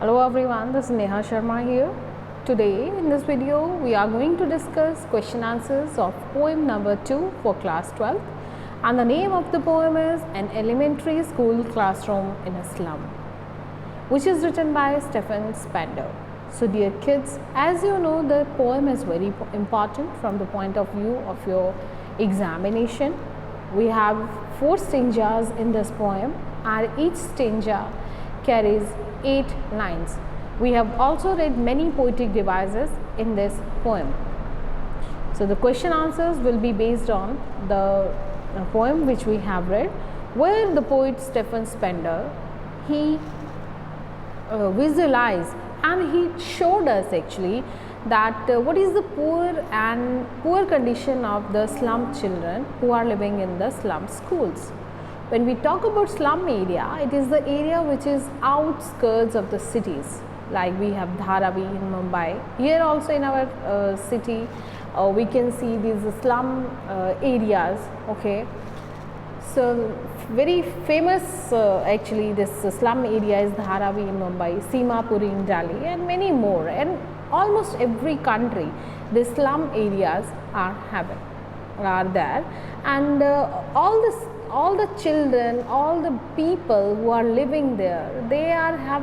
Hello everyone, this is Neha Sharma here. Today in this video we are going to discuss question answers of poem number 2 for class 12, and the name of the poem is An Elementary School Classroom in a Slum, which is written by Stephen Spender. So dear kids, as you know, the poem is very important from the point of view of your examination. We have 4 stanzas in this poem and each stanza carries 8 lines. We have also read many poetic devices in this poem. So the question answers will be based on the poem which we have read, where the poet Stephen Spender, he visualized and he showed us actually that what is the poor condition of the slum children who are living in the slum schools. When we talk about slum area, it is the area which is outskirts of the cities, like we have Dharavi in Mumbai. Here also in our city we can see these slum areas. Okay, so very famous actually this slum area is Dharavi in Mumbai, Simapuri in Delhi, and many more, and almost every country the slum areas are there, and all the children, all the people who are living there, they are a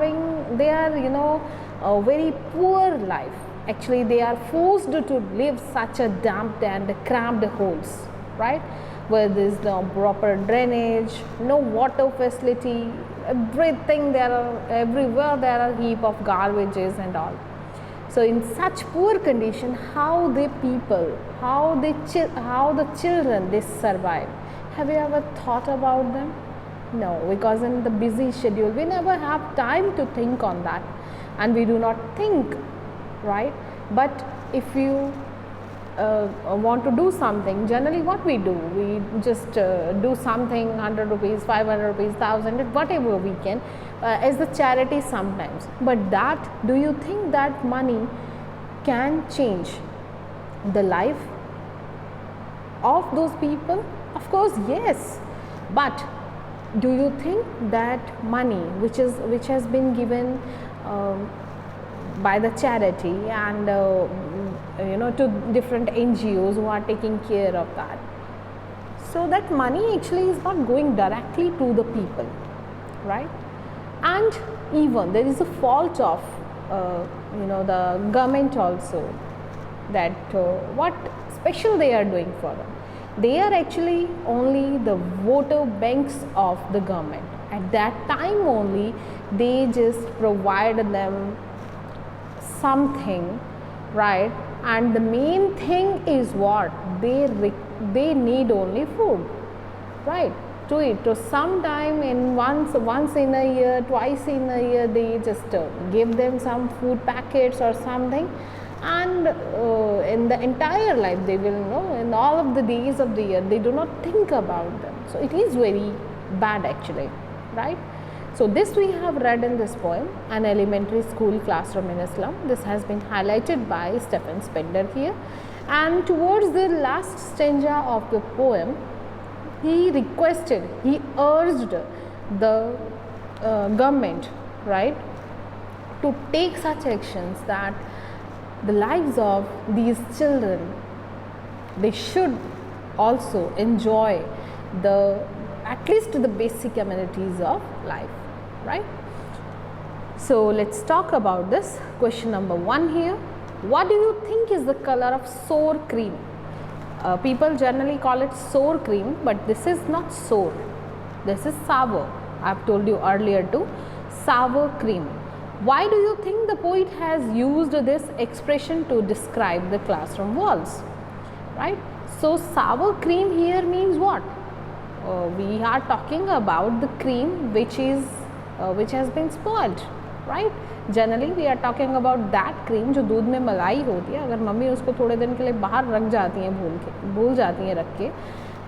very poor life. Actually they are forced to live such a damped and cramped holes, right, where there is no proper drainage, no water facility, everything everywhere there are heap of garbages and all. So in such poor condition, how the children they survive. Have you ever thought about them? No, because in the busy schedule we never have time to think on that, and we do not think, right? But if you want to do something, generally what we do, we just do something, 100 rupees, 500 rupees, 1000, whatever we can, as the charity sometimes. But do you think that money can change the life of those people? Of course yes, but do you think that money which has been given by the charity and to different NGOs who are taking care of that, so that money actually is not going directly to the people, right? And even there is a fault of the government also, that what special they are doing for them. They are actually only the voter banks of the government. At that time only they just provide them something, right? And the main thing is what they need only food, right, to eat. So sometime in once in a year, twice in a year, they just give them some food packets or something, and in the entire life they will know, in all of the days of the year they do not think about them. So it is very bad actually, right? So this we have read in this poem, An Elementary School Classroom in a Slum. This has been highlighted by Stephen Spender here, and towards the last stanza of the poem he urged the government, right, to take such actions that the lives of these children, they should also enjoy at least the basic amenities of life, right? So let's talk about this. Question number 1 here. What do you think is the color of sour cream? People generally call it sour cream, but this is not sour, this is sour. I have told you earlier too, sour cream. Why do you think the poet has used this expression to describe the classroom walls, right? So sour cream here means what? We are talking about the cream which has been spoiled, right? Generally we are talking about that cream जो दूध में मलाई होती है, अगर mummy उसको थोड़े दिन के लिए बाहर रख जाती हैं, भूल जाती हैं रख के,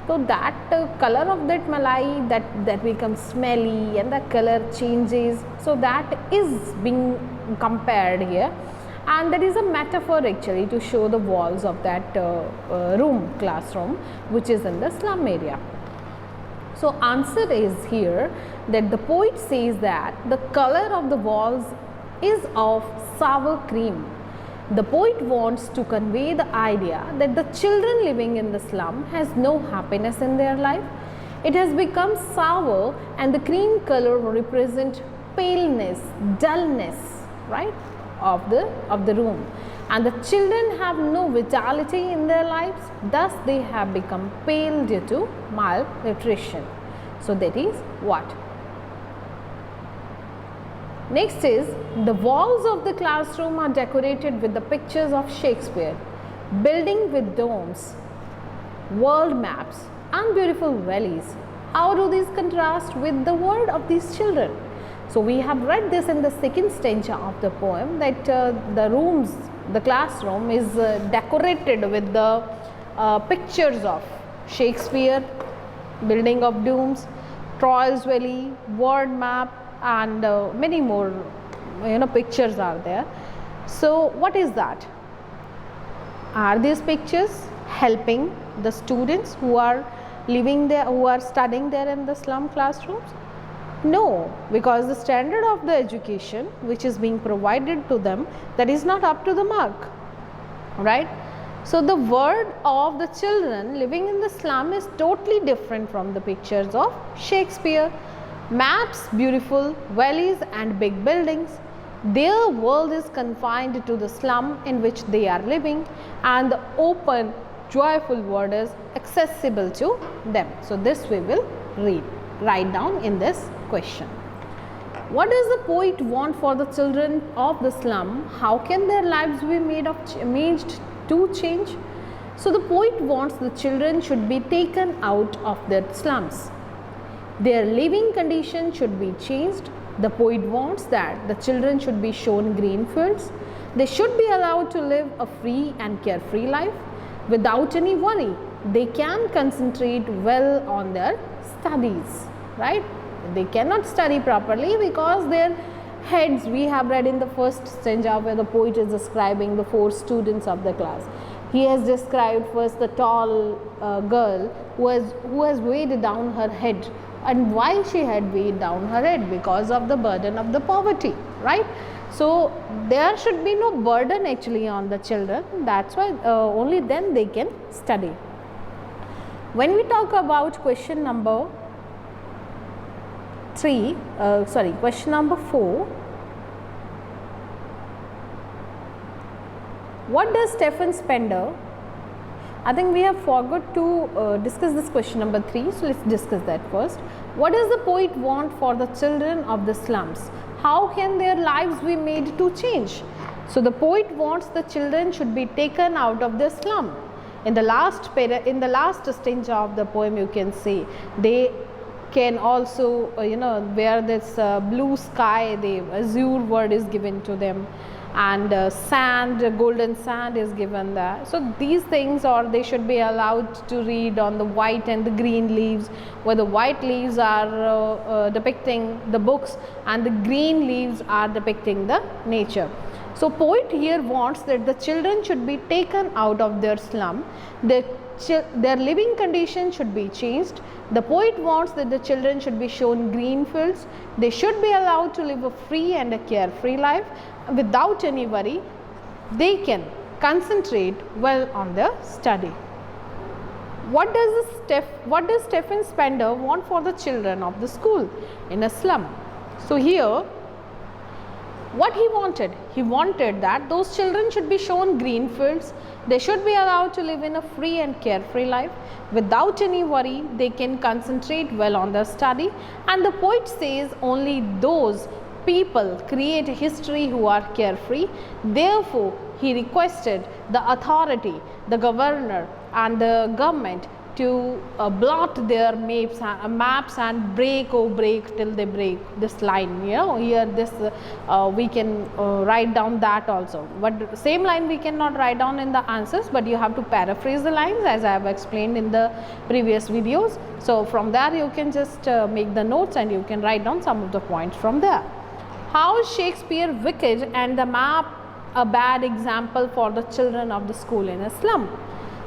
so that color of that malai that becomes smelly and the color changes. So that is being compared here, and that is a metaphor actually to show the walls of that classroom which is in the slum area. So answer is here that the poet says that the color of the walls is of sour cream. The poet wants to convey the idea that the children living in the slum has no happiness in their life. It has become sour, and the cream color represent paleness, dullness, right, of the room. And the children have no vitality in their lives, thus they have become pale due to malnutrition. So that is what. Next is, the walls of the classroom are decorated with the pictures of Shakespeare, building with domes, world maps and beautiful valleys. How do these contrast with the world of these children? So we have read this in the second stanza of the poem, that the classroom is decorated with the pictures of Shakespeare, building of domes, Troy's Valley, world map, and many more pictures are there. So what is that? Are these pictures helping the students who are living there, who are studying there in the slum classrooms? No, because the standard of the education which is being provided to them, that is not up to the mark, right? So the world of the children living in the slum is totally different from the pictures of Shakespeare. Maps, beautiful valleys and big buildings. Their world is confined to the slum in which they are living, and the open, joyful world is accessible to them. So this we will write down in this question. What does the poet want for the children of the slum? How can their lives be made to change? So the poet wants the children should be taken out of their slums. Their living condition should be changed. The poet wants that the children should be shown green fields. They should be allowed to live a free and carefree life without any worry. They can concentrate well on their studies, right? They cannot study properly because their heads, we have read in the first stanza where the poet is describing the 4 students of the class. He has described first the tall girl who has weighed down her head. And why she had weighed down her head? Because of the burden of the poverty, right? So there should be no burden actually on the children. That's why only then they can study. When we talk about question number 4, what does Stephen Spender? I think we have forgot to discuss this question number 3, so let's discuss that first. What does the poet want for the children of the slums? How can their lives be made to change? So the poet wants the children should be taken out of the slum. In the last stanza of the poem, you can see they can also where this blue sky, the azure word is given to them, and sand, golden sand is given there. So these things, or they should be allowed to read on the white and the green leaves, where the white leaves are depicting the books and the green leaves are depicting the nature. So poet here wants that the children should be taken out of their slum. Their living condition should be changed. The poet wants that the children should be shown green fields. They should be allowed to live a free and a carefree life without any worry. They can concentrate well on their study. What does Stephen Spender want for the children of the school in a slum? So here, what he wanted that those children should be shown green fields. They should be allowed to live in a free and carefree life without any worry. They can concentrate well on their study, and the poet says only those people create history who are carefree. Therefore, he requested the authority, the governor and the government to blot their maps and break till they break this line. Here this we can write down that also, but same line we cannot write down in the answers, but you have to paraphrase the lines as I have explained in the previous videos. So from there you can just make the notes and you can write down some of the points from there. How is Shakespeare wicked and the map a bad example for the children of the school in a slum?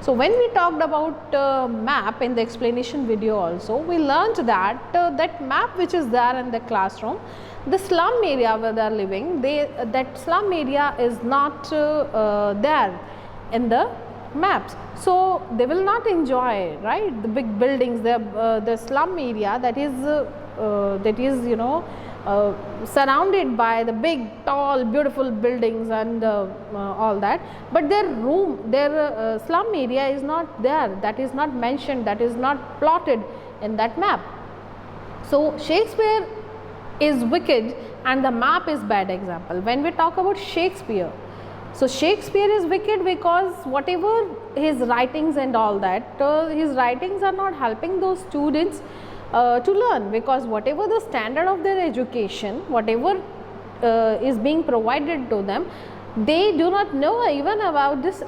So when we talked about map in the explanation video also, we learnt that that map which is there in the classroom, the slum area where they are living, that slum area is not there in the maps. So they will not enjoy, right, the big buildings, the slum area that is you know surrounded by the big tall beautiful buildings and all that, but their slum area is not there, that is not mentioned, that is not plotted in that map. So Shakespeare is wicked and the map is bad example. When we talk about Shakespeare, so Shakespeare is wicked because whatever his writings and all that, his writings are not helping those students to learn, because whatever the standard of their education, whatever is being provided to them, they do not know even about this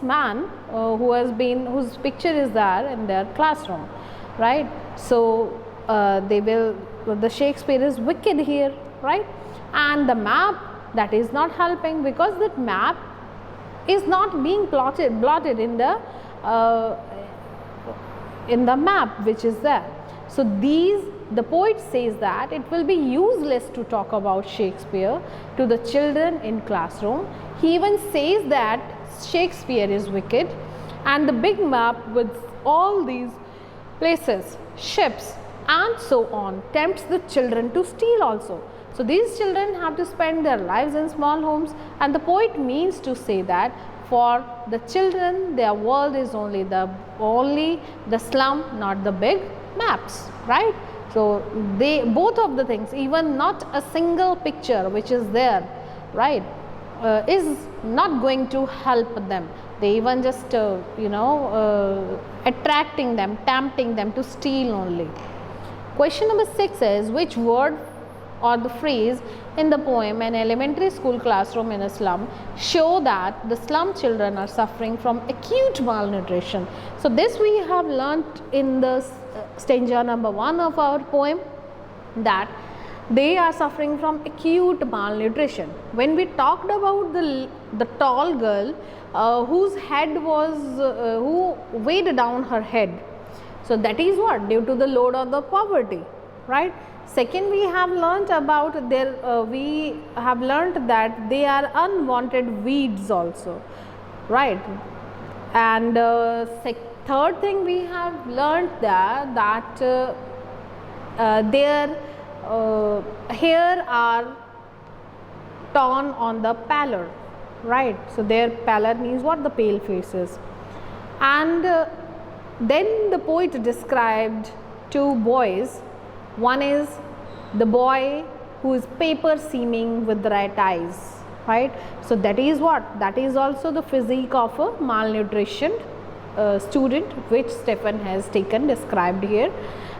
man whose picture is there in their classroom, right? So the Shakespeare is wicked here, right? And the map, that is not helping, because that map is not being blotted in the map which is there. So the poet says that it will be useless to talk about Shakespeare to the children in classroom. He even says that Shakespeare is wicked, and the big map with all these places, ships and so on, tempts the children to steal also. So these children have to spend their lives in small homes, and the poet means to say that for the children their world is only the slum, not the big maps, right? So both of the things, even not a single picture which is there, right, is not going to help them. They even just attracting them, tempting them to steal only. Question number 6 is, which word or the phrase in the poem "An elementary school classroom in a slum" show that the slum children are suffering from acute malnutrition? So this we have learnt in the stanza number 1 of our poem, that they are suffering from acute malnutrition. When we talked about the tall girl whose head was who weighed down her head, so that is what, due to the load of the poverty, right? Second, we have learnt about that they are unwanted weeds also, right? And third thing we have learnt there, that their hair are torn on the pallor, right? So their pallor means what? The pale faces. And then the poet described two boys. One is the boy who is paper seeming with red eyes, right? So that is what? That is also the physique of a malnutrition student, which Stephen has described here.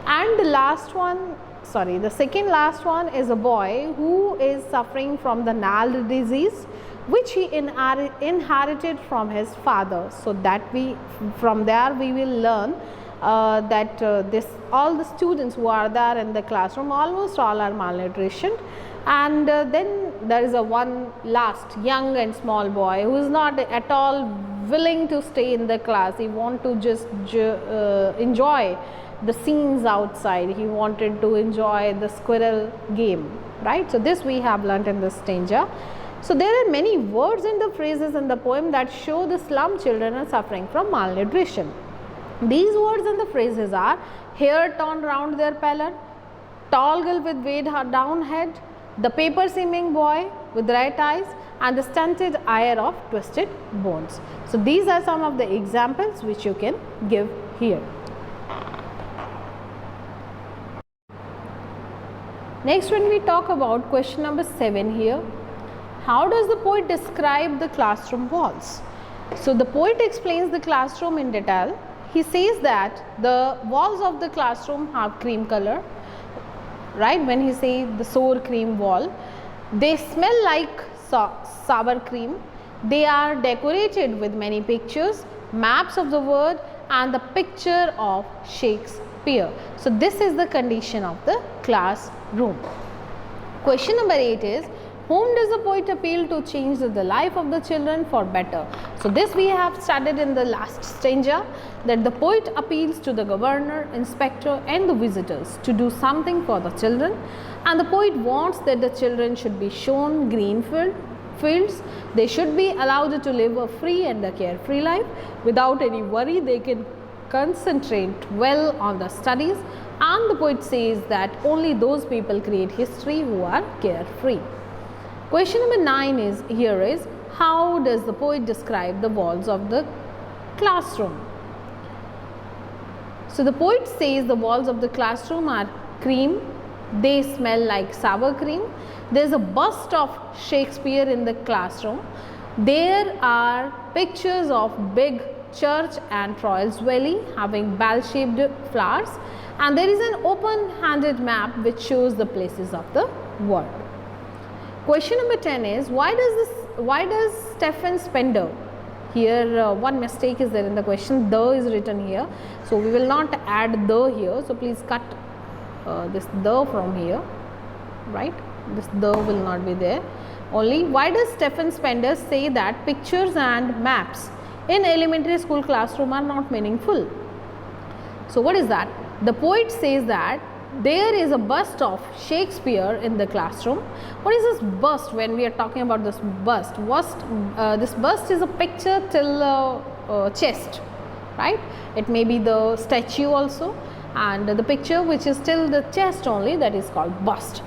And the second last one is a boy who is suffering from the gnarled disease, which he inherited from his father. So that from there we will learn that all the students who are there in the classroom, almost all are malnutritioned. And then there is one last young and small boy who is not at all willing to stay in the class. He want to just enjoy the scenes outside. He wanted to enjoy the squirrel game, right? So this we have learnt in this stanza. So there are many words and the phrases in the poem that show the slum children are suffering from malnutrition. These words and the phrases are: hair torn round their pallor, tall girl with weighed down head, the paper seeming boy with red eyes, and the stunted ear of twisted bones. So these are some of the examples which you can give here. Next, when we talk about question number 7 here, how does the poet describe the classroom walls? So the poet explains the classroom in detail. He says that the walls of the classroom have cream color, right? When he says the sour cream wall, they smell like sour cream. They are decorated with many pictures, maps of the world, and the picture of Shakespeare. So this is the condition of the classroom. Question number 8 is, Whom does the poet appeal to change the life of the children for better? So this we have studied in the last stanza, that the poet appeals to the governor, inspector and the visitors to do something for the children, and the poet wants that the children should be shown green fields. They should be allowed to live a free and a carefree life without any worry. They can concentrate well on the studies, and the poet says that only those people create history who are carefree. Question number 9 is how does the poet describe the walls of the classroom? So the poet says the walls of the classroom are cream, they smell like sour cream. There is a bust of Shakespeare in the classroom. There are pictures of big church and Troyes Valley having bell-shaped flowers, and there is an open-handed map which shows the places of the world. Question number 10 is why does Stephen Spender, here one mistake is there in the question, the is written here, so we will not add the here, so please cut this the from here, right? This the will not be there. Only why does Stephen Spender say that pictures and maps in elementary school classroom are not meaningful? So what is that? The poet says that there is a bust of Shakespeare in the classroom. What is this bust? When we are talking about this bust, this bust is a picture till chest, right? It may be the statue also, and the picture which is till the chest only, that is called bust.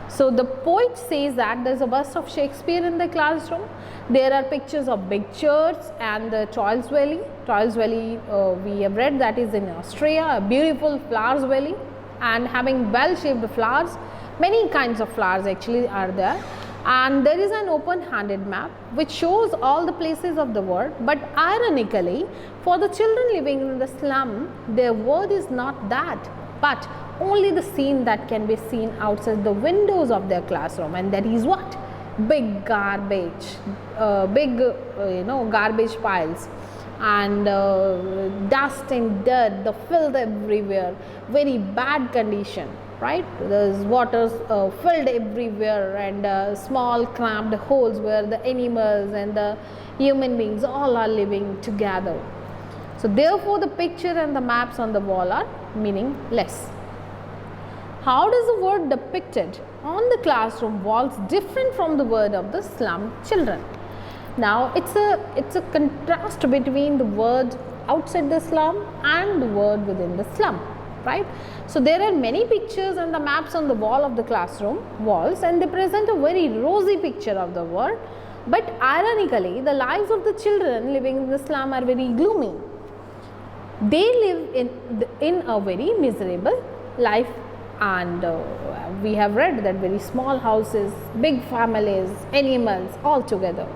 So the poet says that there is a bust of Shakespeare in the classroom. There are pictures of big church and the Troyes Valley. Troyes Valley, we have read, that is in Austria, a beautiful flowers valley and having well-shaped flowers. Many kinds of flowers actually are there. And there is an open-handed map which shows all the places of the world. But ironically, for the children living in the slum, their world is not that, but only the scene that can be seen outside the windows of their classroom, and that is what? Big garbage, garbage piles, and dust and dirt, the filth everywhere, very bad condition, right? There's waters filled everywhere, and small cramped holes where the animals and the human beings all are living together. So therefore the picture and the maps on the wall are meaningless. How does the word depicted on the classroom walls different from the word of the slum children? Now it's a contrast between the word outside the slum and the word within the slum, right? So there are many pictures and the maps on the wall of the classroom walls, and they present a very rosy picture of the world. But ironically, the lives of the children living in the slum are very gloomy. They live in a very miserable life, and we have read that very small houses, big families, animals all together.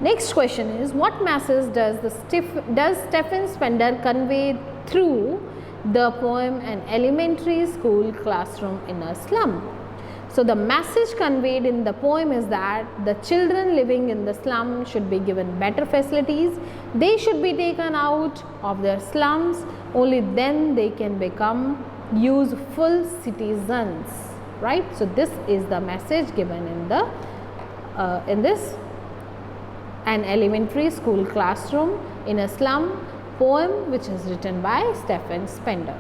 Next question is, what message does Stephen Spender convey through the poem An Elementary School Classroom in a Slum? So the message conveyed in the poem is that the children living in the slum should be given better facilities. They should be taken out of their slums. Only then they can become useful citizens, right? So this is the message given in this An Elementary School Classroom in a Slum poem, which is written by Stephen Spender.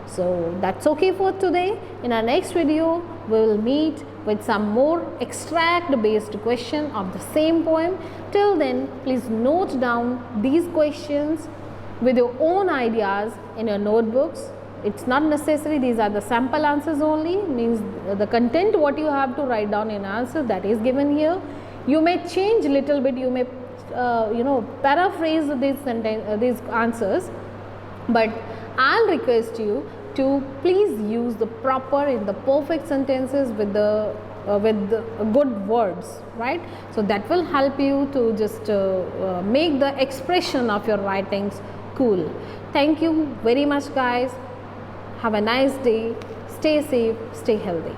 So that's okay for today. In our next video, we will meet with some more extract based question of the same poem. Till then, please note down these questions with your own ideas in your notebooks. It's not necessary, these are the sample answers only, means the content what you have to write down in answer, that is given here. You may change little bit, you may paraphrase these answers, but I'll request you to please use the proper in the perfect sentences with the good words, right? So that will help you to just make the expression of your writings cool. Thank you very much, guys. Have a nice day. Stay safe, stay healthy.